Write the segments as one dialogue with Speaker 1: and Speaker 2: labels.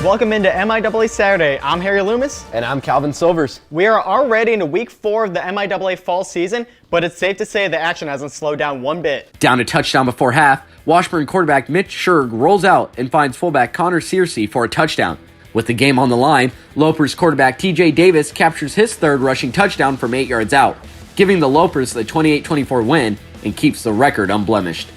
Speaker 1: Welcome into MIAA Saturday. I'm Harry Loomis.
Speaker 2: And I'm Calvin Silvers.
Speaker 1: We are already into week 4 of the MIAA fall season, but it's safe to say the action hasn't slowed down one bit.
Speaker 3: Down a touchdown before half, Washburn quarterback Mitch Scherg rolls out and finds fullback Connor Searcy for a touchdown. With the game on the line, Lopers quarterback TJ Davis captures his third rushing touchdown from 8 yards out, giving the Lopers the 28-24 win and keeps the record unblemished.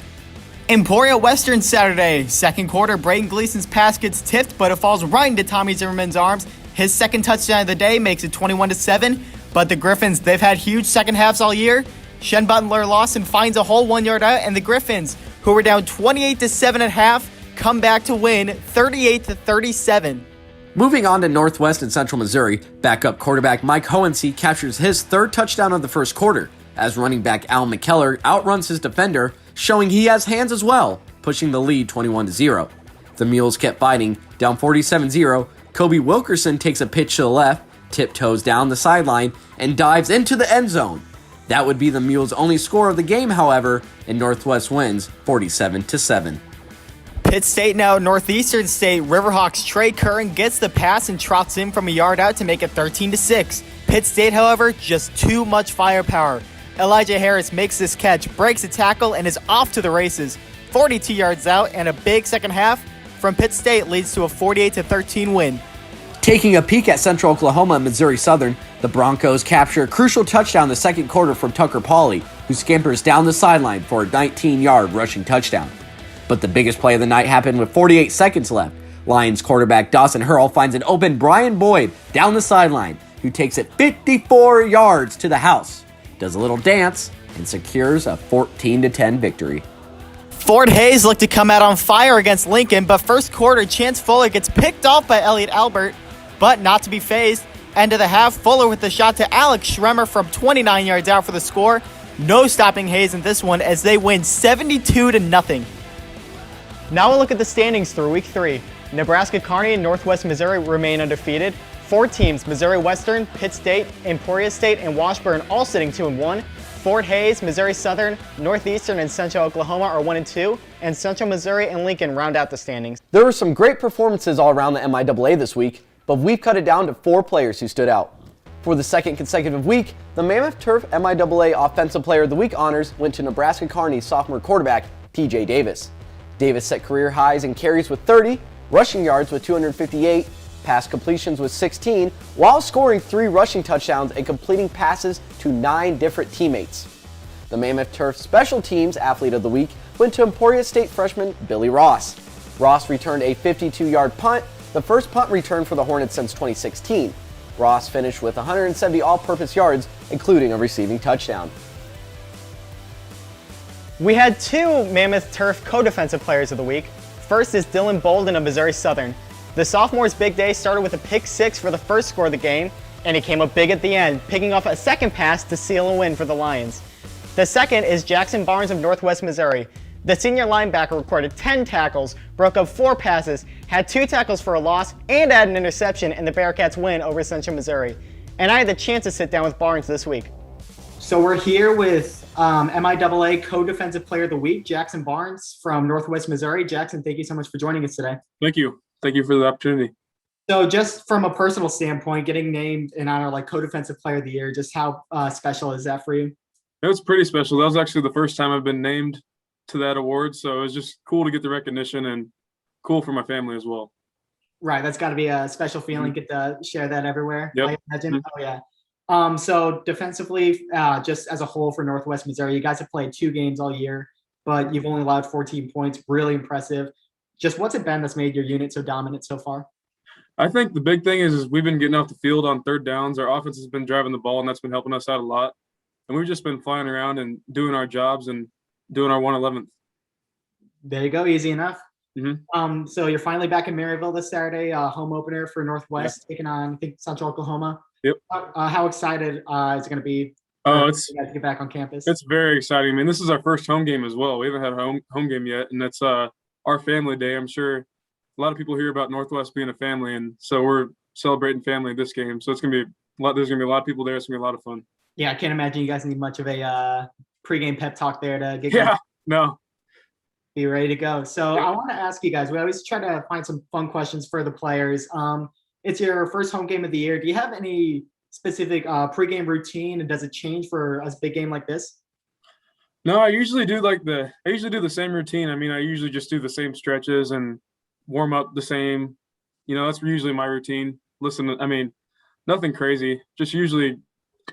Speaker 4: Emporia Western Saturday. Second quarter, Brayden Gleason's pass gets tipped, but it falls right into Tommy Zimmerman's arms. His second touchdown of the day makes it 21-7, but the Griffins, they've had huge second halves all year. Shen Butler Lawson finds a whole 1 yard out, and the Griffins, who were down 28-7 at half, come back to win 38-37.
Speaker 3: Moving on to Northwest and Central Missouri, backup quarterback Mike Hohensee captures his third touchdown of the first quarter, as running back Al McKellar outruns his defender, showing he has hands as well, pushing the lead 21-0. The Mules kept fighting, down 47-0. Kobe Wilkerson takes a pitch to the left, tiptoes down the sideline, and dives into the end zone. That would be the Mules' only score of the game, however, and Northwest wins 47-7.
Speaker 4: Pitt State now Northeastern State. Riverhawks Trey Curran gets the pass and trots in from a yard out to make it 13-6. Pitt State, however, just too much firepower. Elijah Harris makes this catch, breaks a tackle, and is off to the races. 42 yards out, and a big second half from Pitt State leads to a 48-13 win.
Speaker 3: Taking a peek at Central Oklahoma and Missouri Southern, the Broncos capture a crucial touchdown in the second quarter from Tucker Pauley, who scampers down the sideline for a 19-yard rushing touchdown. But the biggest play of the night happened with 48 seconds left. Lions quarterback Dawson Hurl finds an open Brian Boyd down the sideline, who takes it 54 yards to the house, does a little dance, and secures a 14-10 victory.
Speaker 4: Fort Hays looked to come out on fire against Lincoln, but first quarter, Chance Fuller gets picked off by Elliot Albert, but not to be fazed. End of the half, Fuller with the shot to Alex Schremer from 29 yards out for the score. No stopping Hays in this one as they win 72-0.
Speaker 1: Now we'll look at the standings through week 3. Nebraska Kearney and Northwest Missouri remain undefeated. 4 teams, Missouri Western, Pitt State, Emporia State, and Washburn, all sitting 2-1. Fort Hays, Missouri Southern, Northeastern, and Central Oklahoma are 1-2, and Central Missouri and Lincoln round out the standings.
Speaker 2: There were some great performances all around the MIAA this week, but we've cut it down to 4 players who stood out. For the second consecutive week, the Mammoth Turf MIAA Offensive Player of the Week honors went to Nebraska Kearney sophomore quarterback TJ Davis. Davis set career highs in carries with 30, rushing yards with 258, pass completions with 16, while scoring 3 rushing touchdowns and completing passes to 9 different teammates. The Mammoth Turf Special Teams Athlete of the Week went to Emporia State freshman Billy Ross. Ross returned a 52-yard punt, the first punt return for the Hornets since 2016. Ross finished with 170 all-purpose yards, including a receiving touchdown.
Speaker 1: We had 2 Mammoth Turf co-defensive players of the week. First is Dylan Bolden of Missouri Southern. The sophomore's big day started with a pick 6 for the first score of the game, and he came up big at the end, picking off a second pass to seal a win for the Lions. The second is Jackson Barnes of Northwest Missouri. The senior linebacker recorded 10 tackles, broke up 4 passes, had 2 tackles for a loss, and had an interception in the Bearcats' win over Central Missouri. And I had the chance to sit down with Barnes this week.
Speaker 5: So we're here with MIAA Co-Defensive Player of the Week, Jackson Barnes from Northwest Missouri. Jackson, thank you so much for joining us today.
Speaker 6: Thank you. Thank you for the opportunity.
Speaker 5: So just from a personal standpoint, getting named in honor like Co-Defensive Player of the Year, just how special is that for you?
Speaker 6: It was pretty special. That was actually the first time I've been named to that award, so it was just cool to get the recognition and cool for my family as well.
Speaker 5: Right, that's got to be a special feeling. Get to share that everywhere.
Speaker 6: Yep.
Speaker 5: I imagine. Oh yeah. So defensively, just as a whole for Northwest Missouri, you guys have played 2 games all year, but you've only allowed 14 points. Really impressive. Just what's it been that's made your unit so dominant so far?
Speaker 6: I think the big thing is we've been getting off the field on third downs. Our offense has been driving the ball, and that's been helping us out a lot. And we've just been flying around and doing our jobs and doing our 111th.
Speaker 5: There you go. Easy enough.
Speaker 6: Mm-hmm.
Speaker 5: So you're finally back in Maryville this Saturday, home opener for Northwest, taking on, I think, Central Oklahoma.
Speaker 6: Yep.
Speaker 5: How excited is it going to be
Speaker 6: it's
Speaker 5: you guys to get back on campus?
Speaker 6: It's very exciting. I mean, this is our first home game as well. We haven't had a home game yet, and that's our family day. I'm sure a lot of people hear about Northwest being a family, and so we're celebrating family this game. So it's going to be a lot. There's going to be a lot of people there. It's going to be a lot of fun.
Speaker 5: Yeah, I can't imagine you guys need much of a pregame pep talk there to get
Speaker 6: going.
Speaker 5: Yeah,
Speaker 6: no.
Speaker 5: Be ready to go. So I want to ask you guys, we always try to find some fun questions for the players. It's your first home game of the year. Do you have any specific pregame routine, and does it change for a big game like this?
Speaker 6: No, I usually do the same routine. I mean, I usually just do the same stretches and warm up the same. That's usually my routine. Nothing crazy. Just usually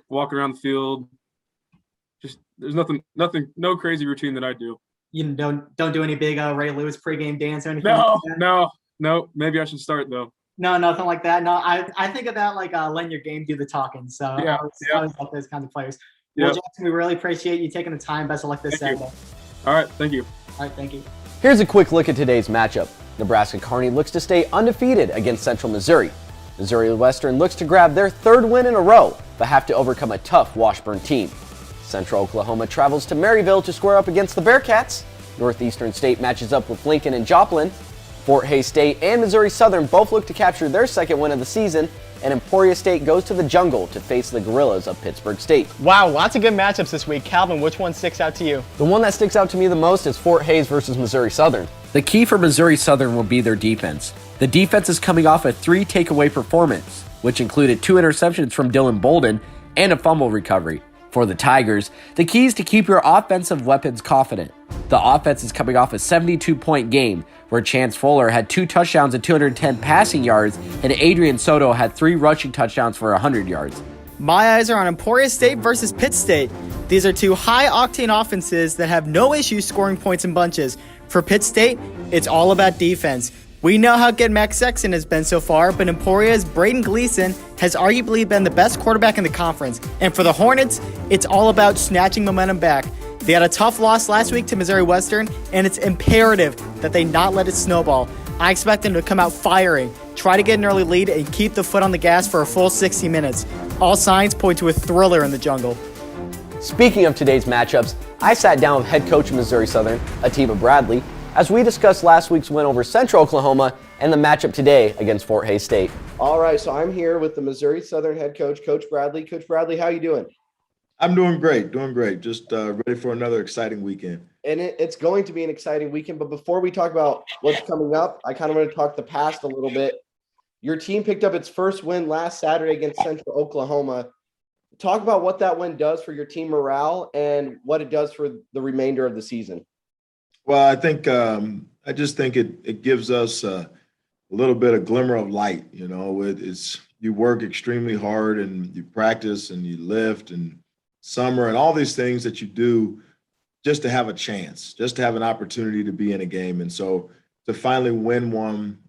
Speaker 6: walk around the field. Just there's no crazy routine that I do.
Speaker 5: You don't do any big Ray Lewis pregame dance or anything? like that?
Speaker 6: No. Maybe I should start though.
Speaker 5: No, nothing like that. No, I think of that like letting your game do the talking. So I always like those kinds of players. Well, Jackson, we really appreciate you taking the time. Best of luck this Saturday.
Speaker 6: All right, thank you.
Speaker 5: All right, thank you.
Speaker 2: Here's a quick look at today's matchup. Nebraska Kearney looks to stay undefeated against Central Missouri. Missouri Western looks to grab their third win in a row, but have to overcome a tough Washburn team. Central Oklahoma travels to Maryville to square up against the Bearcats. Northeastern State matches up with Lincoln and Joplin. Fort Hays State and Missouri Southern both look to capture their second win of the season, and Emporia State goes to the Jungle to face the Gorillas of Pittsburgh State.
Speaker 1: Wow, lots of good matchups this week. Calvin, which one sticks out to you?
Speaker 2: The one that sticks out to me the most is Fort Hays versus Missouri Southern.
Speaker 3: The key for Missouri Southern will be their defense. The defense is coming off a 3 takeaway performance, which included 2 interceptions from Dylan Bolden and a fumble recovery. For the Tigers, the key is to keep your offensive weapons confident. The offense is coming off a 72-point game, where Chance Fuller had 2 touchdowns and 210 passing yards, and Adrian Soto had 3 rushing touchdowns for 100 yards.
Speaker 4: My eyes are on Emporia State versus Pitt State. These are 2 high-octane offenses that have no issue scoring points in bunches. For Pitt State, it's all about defense. We know how good Max Sexton has been so far, but Emporia's Braden Gleason has arguably been the best quarterback in the conference. And for the Hornets, it's all about snatching momentum back. They had a tough loss last week to Missouri Western, and it's imperative that they not let it snowball. I expect them to come out firing, try to get an early lead, and keep the foot on the gas for a full 60 minutes. All signs point to a thriller in the Jungle.
Speaker 2: Speaking of today's matchups, I sat down with head coach of Missouri Southern, Atiba Bradley, as we discussed last week's win over Central Oklahoma and the matchup today against Fort Hays State. All right, so I'm here with the Missouri Southern head coach, Coach Bradley. Coach Bradley, how you doing?
Speaker 7: I'm doing great. Just ready for another exciting weekend.
Speaker 2: And it's going to be an exciting weekend, but before we talk about what's coming up, I kind of want to talk the past a little bit. Your team picked up its first win last Saturday against Central Oklahoma. Talk about what that win does for your team morale and what it does for the remainder of the season.
Speaker 7: Well, I just think it gives us a little bit of glimmer of light. It's you work extremely hard and you practice and you lift and summer and all these things that you do just to have a chance, just to have an opportunity to be in a game. And so to finally win one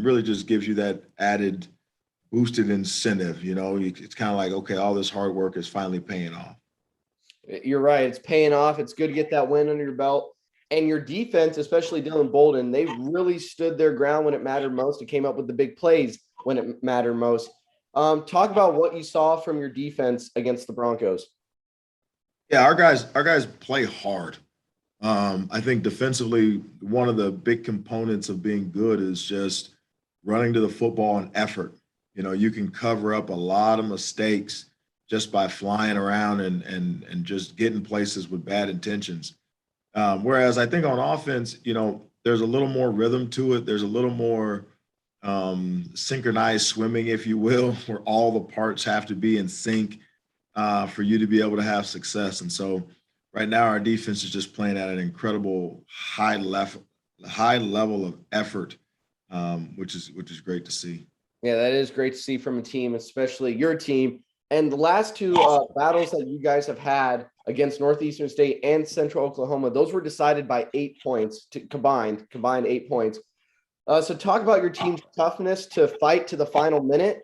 Speaker 7: really just gives you that added boosted incentive. It's kind of like, okay, all this hard work is finally paying off.
Speaker 2: You're right. It's paying off. It's good to get that win under your belt. And your defense, especially Dylan Bolden, they really stood their ground when it mattered most. It came up with the big plays when it mattered most. Talk about what you saw from your defense against the Broncos.
Speaker 7: Yeah, our guys play hard. I think defensively, one of the big components of being good is just running to the football and effort. You can cover up a lot of mistakes just by flying around and just getting places with bad intentions. Whereas I think on offense, there's a little more rhythm to it. There's a little more synchronized swimming, if you will, where all the parts have to be in sync for you to be able to have success. And so right now our defense is just playing at an incredible high level of effort, which is great to see.
Speaker 2: Yeah, that is great to see from a team, especially your team. And the last 2 battles that you guys have had against Northeastern State and Central Oklahoma, those were decided by 8 points combined 8 points. So talk about your team's toughness to fight to the final minute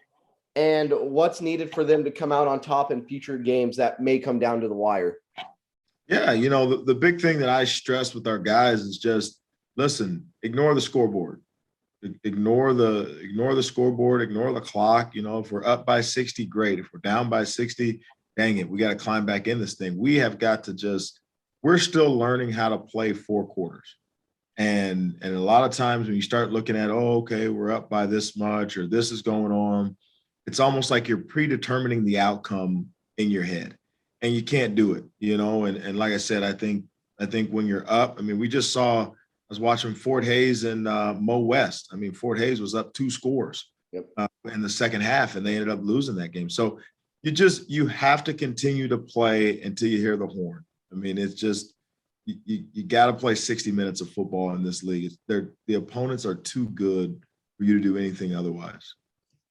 Speaker 2: and what's needed for them to come out on top in future games that may come down to the wire.
Speaker 7: Yeah, the big thing that I stress with our guys is just, listen, ignore the scoreboard. Ignore the scoreboard, ignore the clock. If we're up by 60, great. If we're down by 60, dang it, we got to climb back in this thing. We have got to we're still learning how to play 4 quarters. And a lot of times when you start looking at, okay, we're up by this much or this is going on, it's almost like you're predetermining the outcome in your head. And you can't do it, and like I said, I think I think when you're up, I mean, I was watching Fort Hays and Mo West. I mean, Fort Hays was up 2 scores in the second half, and they ended up losing that game. So you have to continue to play until you hear the horn. I mean, it's just you got to play 60 minutes of football in this league. The opponents are too good for you to do anything otherwise.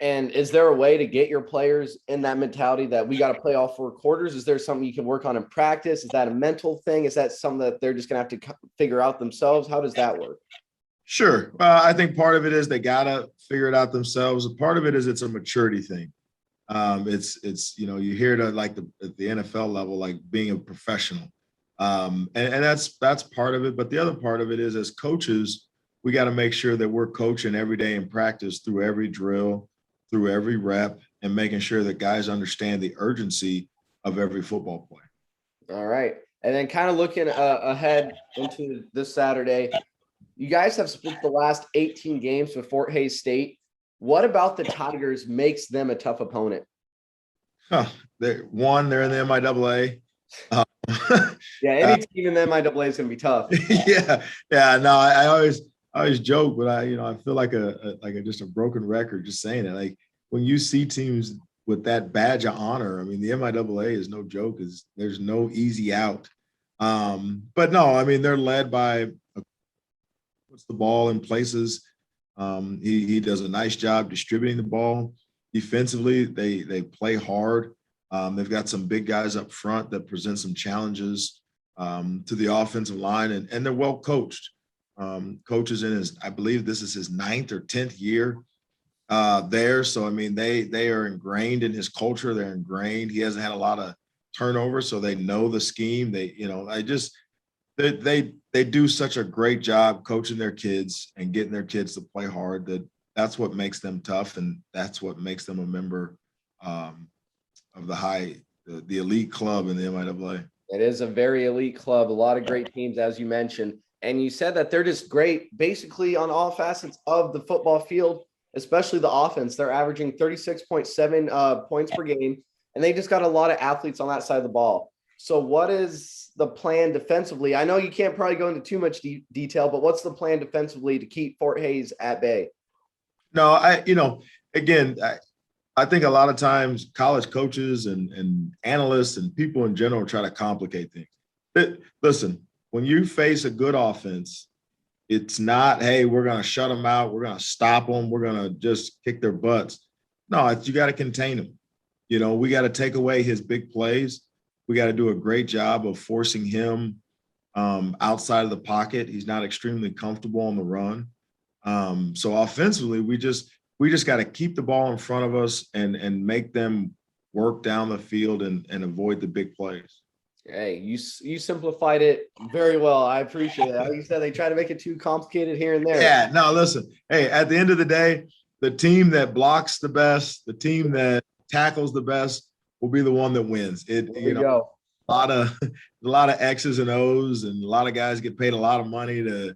Speaker 2: And is there a way to get your players in that mentality that we got to play all 4 quarters? Is there something you can work on in practice? Is that a mental thing? Is that something that they're just going to have to figure out themselves? How does that work?
Speaker 7: Sure. I think part of it is they got to figure it out themselves. A part of it is it's a maturity thing. It's you hear it at the NFL level, like being a professional. And that's part of it. But the other part of it is, as coaches, we got to make sure that we're coaching every day in practice, through every drill, through every rep, and making sure that guys understand the urgency of every football play.
Speaker 2: All right. And then kind of looking ahead into this Saturday, you guys have split the last 18 games with Fort Hays State. What about the Tigers makes them a tough opponent?
Speaker 7: They're in the MIAA.
Speaker 2: Yeah, any team in the MIAA is going to be tough.
Speaker 7: Yeah. No, I always joke, but I feel like just a broken record just saying it. Like, when you see teams with that badge of honor, I mean, the MIAA is no joke. There's no easy out. But no, I mean, they're led by puts the ball in places. He does a nice job distributing the ball. Defensively, they play hard. They've got some big guys up front that present some challenges to the offensive line, and they're well coached. Coach is I believe this is his 9th or 10th year there. So, I mean, they are ingrained in his culture. They're ingrained. He hasn't had a lot of turnover, so they know the scheme. They do such a great job coaching their kids and getting their kids to play hard. That's what makes them tough, and that's what makes them a member of the elite club in the MIAA.
Speaker 2: It is a very elite club, a lot of great teams, as you mentioned. And you said that they're just great basically on all facets of the football field, especially the offense. They're averaging 36.7 points per game, and they just got a lot of athletes on that side of the ball. So what is the plan defensively? I know you can't probably go into too much detail, but what's the plan defensively to keep Fort Hays at bay?
Speaker 7: No, I think a lot of times college coaches and analysts and people in general try to complicate things. Listen, when you face a good offense, it's not, hey, we're going to shut them out. We're going to stop them. We're going to just kick their butts. No, you got to contain them. We got to take away his big plays. We got to do a great job of forcing him outside of the pocket. He's not extremely comfortable on the run. So offensively, we just got to keep the ball in front of us and make them work down the field and avoid the big plays.
Speaker 2: Hey, you simplified it very well. I appreciate it. Like you said, they try to make it too complicated here and there.
Speaker 7: Yeah, no, listen. Hey, at the end of the day, the team that blocks the best, the team that tackles the best will be the one that wins. A lot of X's and O's, and a lot of guys get paid a lot of money to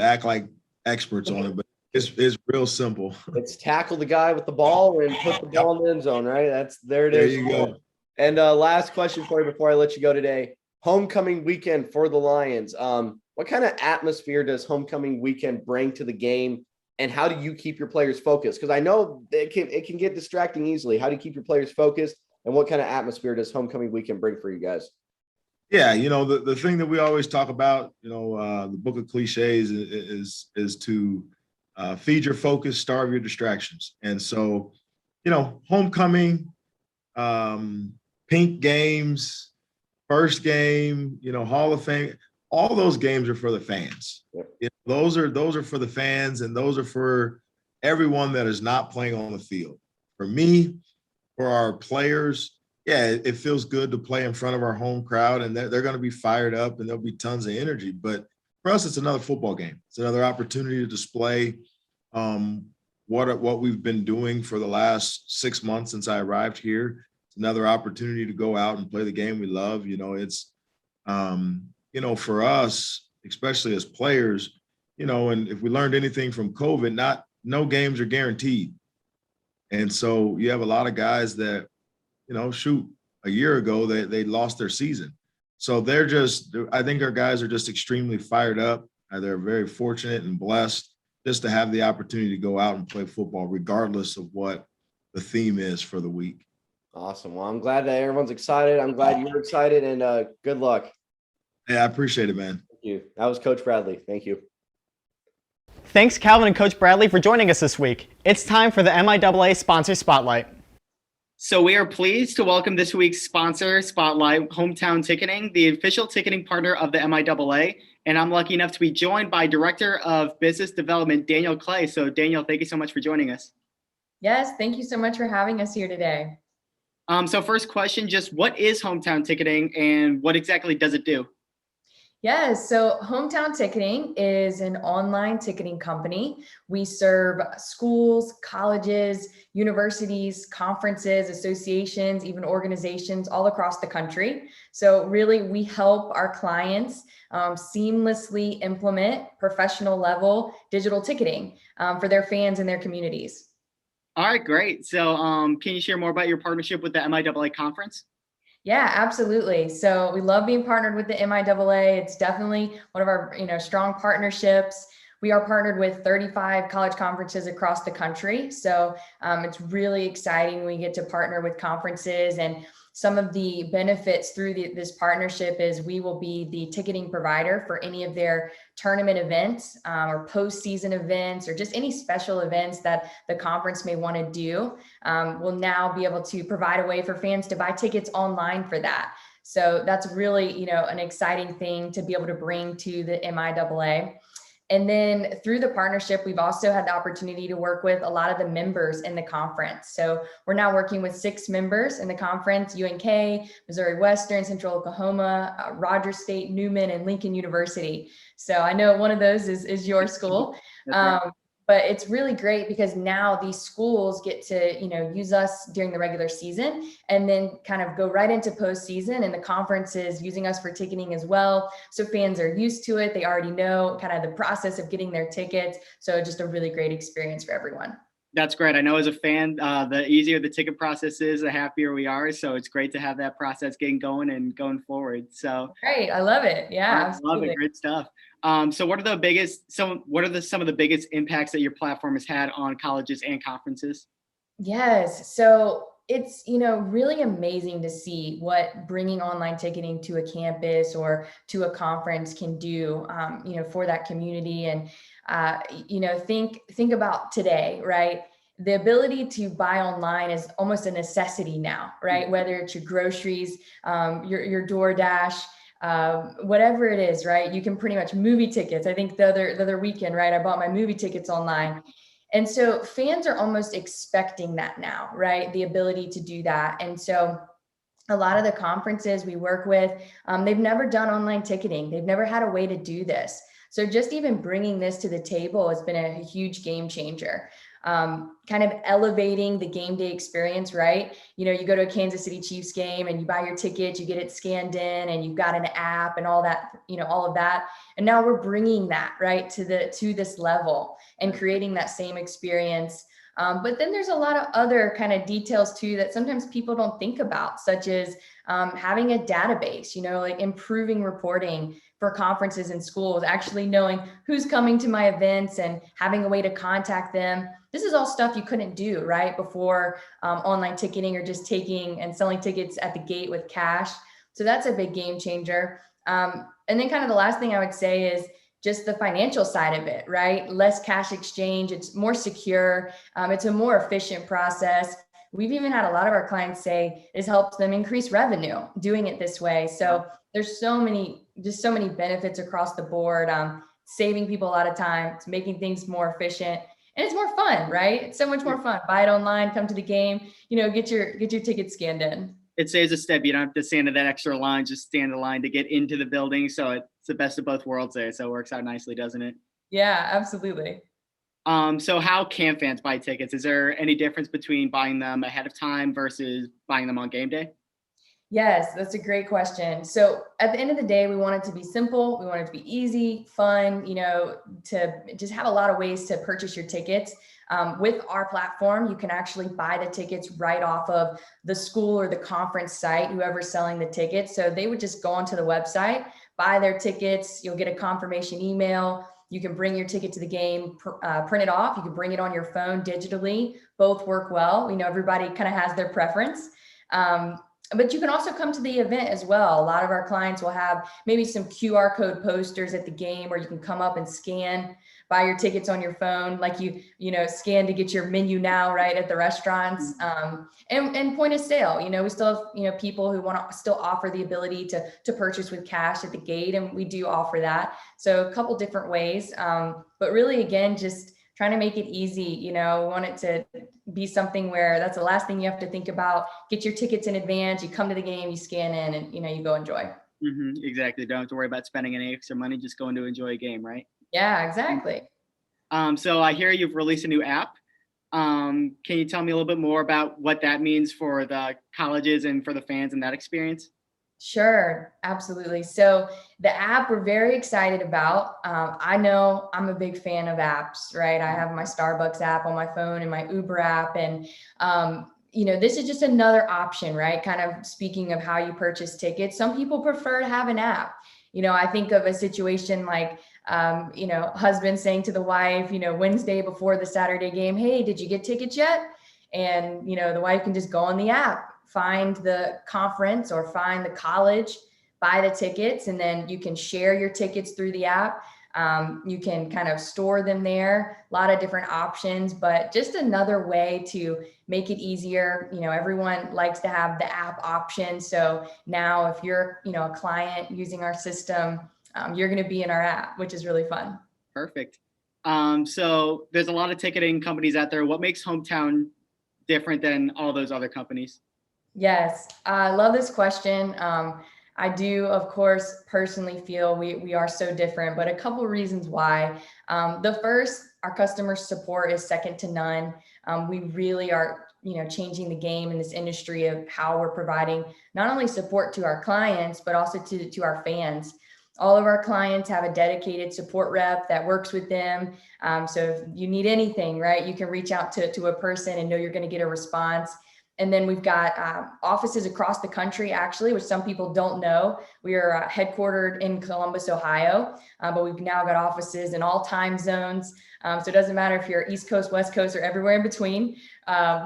Speaker 7: act like experts on it, but it's real simple.
Speaker 2: It's tackle the guy with the ball and put the ball in the end zone, right? There it is.
Speaker 7: There you go.
Speaker 2: And last question for you before I let you go today. Homecoming weekend for the Lions. What kind of atmosphere does homecoming weekend bring to the game, and how do you keep your players focused? Because I know it can get distracting easily. How do you keep your players focused, and what kind of atmosphere does homecoming weekend bring for you guys?
Speaker 7: Yeah, the thing that we always talk about, the book of cliches is to feed your focus, starve your distractions. And so, homecoming, pink games, first game, Hall of Fame, all those games are for the fans. Yep. Those are for the fans, and those are for everyone that is not playing on the field. For me, for our players, yeah, it feels good to play in front of our home crowd, and they're going to be fired up, and there'll be tons of energy. But for us, it's another football game. It's another opportunity to display what we've been doing for the last 6 months since I arrived here. It's another opportunity to go out and play the game we love. It's for us, especially as players, and if we learned anything from COVID, no games are guaranteed. And so you have a lot of guys that, a year ago, they lost their season. So I think our guys are just extremely fired up. They're very fortunate and blessed just to have the opportunity to go out and play football, regardless of what the theme is for the week.
Speaker 2: Awesome. Well, I'm glad that everyone's excited. I'm glad you're excited, and good luck.
Speaker 7: Yeah, I appreciate it, man.
Speaker 2: Thank you. That was Coach Bradley. Thank you.
Speaker 1: Thanks, Calvin and Coach Bradley, for joining us this week. It's time for the MIAA Sponsor Spotlight.
Speaker 4: So we are pleased to welcome this week's sponsor spotlight, Hometown Ticketing, the official ticketing partner of the MIAA. And I'm lucky enough to be joined by Director of Business Development, Danielle Clay. So Danielle, thank you so much for joining us.
Speaker 8: Yes, thank you so much for having us here today.
Speaker 4: So first question, just what is Hometown Ticketing and what exactly does it do?
Speaker 8: Yes, so Hometown Ticketing is an online ticketing company. We serve schools, colleges, universities, conferences, associations, even organizations all across the country. So really, we help our clients seamlessly implement professional level digital ticketing for their fans and their communities.
Speaker 4: All right, great. So can you share more about your partnership with the MIAA conference?
Speaker 8: Yeah, absolutely. So we love being partnered with the MIAA. It's definitely one of our, strong partnerships. We are partnered with 35 college conferences across the country. So it's really exciting. We get to partner with conferences, and some of the benefits through this partnership is we will be the ticketing provider for any of their tournament events or postseason events or just any special events that the conference may want to do. We'll now be able to provide a way for fans to buy tickets online for that. So that's really, an exciting thing to be able to bring to the MIAA. And then through the partnership, we've also had the opportunity to work with a lot of the members in the conference. So we're now working with 6 members in the conference: UNK, Missouri Western, Central Oklahoma, Rogers State, Newman, and Lincoln University. So I know one of those is your school. But it's really great because now these schools get to, use us during the regular season and then kind of go right into postseason, and the conference is using us for ticketing as well. So fans are used to it. They already know kind of the process of getting their tickets. So just a really great experience for everyone.
Speaker 4: That's great. I know as a fan, the easier the ticket process is, the happier we are. So it's great to have that process getting going and going forward. So
Speaker 8: great. I love it. Yeah,
Speaker 4: I love it. Great stuff. So what are some of the biggest impacts that your platform has had on colleges and conferences?
Speaker 8: Yes. So it's, really amazing to see what bringing online ticketing to a campus or to a conference can do, for that community. And, think about today, right? The ability to buy online is almost a necessity now, right? Whether it's your groceries, your DoorDash, whatever it is, right? You can pretty much movie tickets. I think the other weekend, right? I bought my movie tickets online. And so fans are almost expecting that now, right? The ability to do that. And so a lot of the conferences we work with, they've never done online ticketing. They've never had a way to do this. So just even bringing this to the table has been a huge game changer. Kind of elevating the game day experience, right? You go to a Kansas City Chiefs game and you buy your ticket, you get it scanned in, and you've got an app and all that, all of that. And now we're bringing that right to this level and creating that same experience. But then there's a lot of other kind of details too that sometimes people don't think about, such as having a database, like improving reporting for conferences and schools, actually knowing who's coming to my events and having a way to contact them. This is all stuff you couldn't do right before online ticketing or just taking and selling tickets at the gate with cash. So that's a big game changer. And then kind of the last thing I would say is just the financial side of it, right? Less cash exchange. It's more secure. It's a more efficient process. We've even had a lot of our clients say it helps them increase revenue doing it this way. So there's so many benefits across the board, saving people a lot of time. It's making things more efficient, and it's more fun, right? It's so much more fun. Buy it online, come to the game, get your tickets scanned in.
Speaker 4: It saves a step. You don't have to stand in that extra line, just stand in line to get into the building. So it's the best of both worlds there. So it works out nicely, doesn't it?
Speaker 8: Yeah, absolutely.
Speaker 4: So how can fans buy tickets? Is there any difference between buying them ahead of time versus buying them on game day?
Speaker 8: Yes, that's a great question. So at the end of the day, we want it to be simple. We want it to be easy, fun, to just have a lot of ways to purchase your tickets. With our platform, you can actually buy the tickets right off of the school or the conference site, whoever's selling the tickets. So they would just go onto the website, buy their tickets. You'll get a confirmation email. You can bring your ticket to the game, print it off. You can bring it on your phone digitally. Both work well. We know everybody kind of has their preference. But you can also come to the event as well. A lot of our clients will have maybe some QR code posters at the game where you can come up and scan, buy your tickets on your phone, like you scan to get your menu now, right, at the restaurants. And point of sale, we still have, people who want to still offer the ability to purchase with cash at the gate. And we do offer that. So a couple different ways. But really, again, just trying to make it easy, want it to be something where that's the last thing you have to think about. Get your tickets in advance, you come to the game, you scan in, and you go enjoy.
Speaker 9: Exactly. Don't have to worry about spending any extra money, just going to enjoy a game, right?
Speaker 8: Yeah, exactly.
Speaker 9: So I hear you've released a new app. Can you tell me a little bit more about what that means for the colleges and for the fans and that experience?
Speaker 8: Sure, absolutely. So the app we're very excited about. I know I'm a big fan of apps, right? I have my Starbucks app on my phone and my Uber app. And, this is just another option, right? Kind of speaking of how you purchase tickets. Some people prefer to have an app. I think of a situation like, husband saying to the wife, Wednesday before the Saturday game, hey, did you get tickets yet? And, the wife can just go on the app, find the conference or find the college, buy the tickets, and then you can share your tickets through the app. You can kind of store them there, a lot of different options, but just another way to make it easier. Everyone likes to have the app option. So now if you're, a client using our system, you're going to be in our app, which is really fun.
Speaker 9: Perfect. So there's a lot of ticketing companies out there. What makes Hometown different than all those other companies?
Speaker 8: Yes, I love this question. I do, of course, personally feel we are so different, but a couple of reasons why. The first, our customer support is second to none. We really are, changing the game in this industry of how we're providing not only support to our clients, but also to our fans. All of our clients have a dedicated support rep that works with them. So if you need anything, right, you can reach out to a person and know you're going to get a response. And then we've got offices across the country, actually, which some people don't know. We are headquartered in Columbus, Ohio, but we've now got offices in all time zones. So it doesn't matter if you're East Coast, West Coast, or everywhere in between.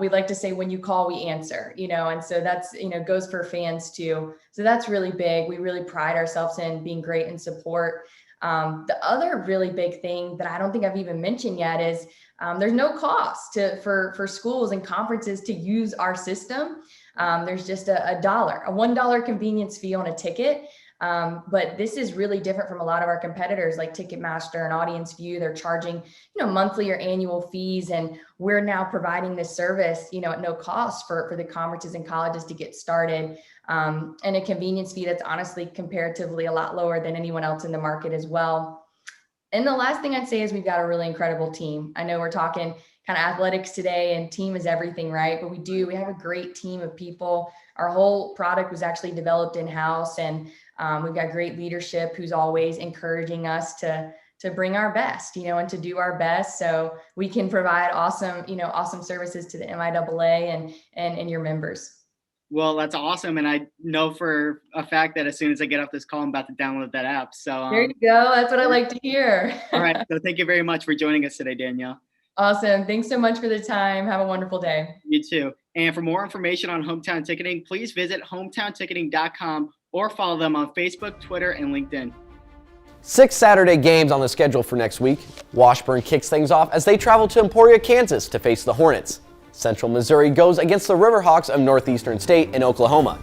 Speaker 8: We like to say when you call, we answer, and so that's, goes for fans too. So that's really big. We really pride ourselves in being great in support. The other really big thing that I don't think I've even mentioned yet is there's no cost for schools and conferences to use our system. There's just a $1 convenience fee on a ticket. But this is really different from a lot of our competitors like Ticketmaster and Audience View. They're charging, monthly or annual fees. And we're now providing this service, at no cost for the conferences and colleges to get started. And a convenience fee that's honestly comparatively a lot lower than anyone else in the market as well. And the last thing I'd say is we've got a really incredible team. I know we're talking kind of athletics today and team is everything, right? But we have a great team of people. Our whole product was actually developed in-house, and we've got great leadership who's always encouraging us to bring our best, and to do our best so we can provide awesome services to the MIAA and your members.
Speaker 9: Well, that's awesome. And I know for a fact that as soon as I get off this call, I'm about to download that app. So
Speaker 8: there you go. That's what I like to hear.
Speaker 9: All right. So thank you very much for joining us today, Danielle.
Speaker 8: Awesome. Thanks so much for the time. Have a wonderful day.
Speaker 9: You too. And for more information on Hometown Ticketing, please visit hometownticketing.com or follow them on Facebook, Twitter, and LinkedIn.
Speaker 2: 6 Saturday games on the schedule for next week. Washburn kicks things off as they travel to Emporia, Kansas to face the Hornets. Central Missouri goes against the Riverhawks of Northeastern State in Oklahoma.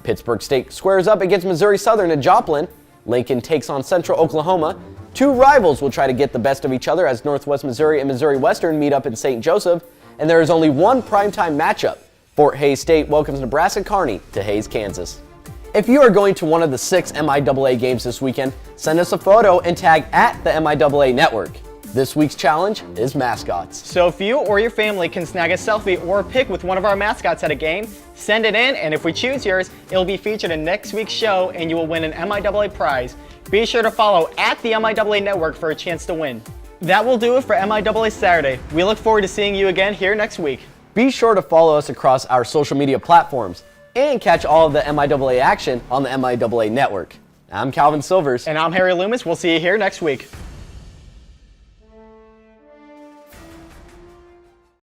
Speaker 2: Pittsburgh State squares up against Missouri Southern in Joplin. Lincoln takes on Central Oklahoma. Two rivals will try to get the best of each other as Northwest Missouri and Missouri Western meet up in St. Joseph. And there is only one primetime matchup. Fort Hays State welcomes Nebraska Kearney to Hays, Kansas. If you are going to one of the 6 MIAA games this weekend, send us a photo and tag at the MIAA Network. This week's challenge is mascots.
Speaker 1: So if you or your family can snag a selfie or a pic with one of our mascots at a game, send it in, and if we choose yours, it'll be featured in next week's show and you will win an MIAA prize. Be sure to follow at the MIAA Network for a chance to win. That will do it for MIAA Saturday. We look forward to seeing you again here next week.
Speaker 2: Be sure to follow us across our social media platforms and catch all of the MIAA action on the MIAA Network. I'm Calvin Silvers.
Speaker 1: And I'm Harry Loomis. We'll see you here next week.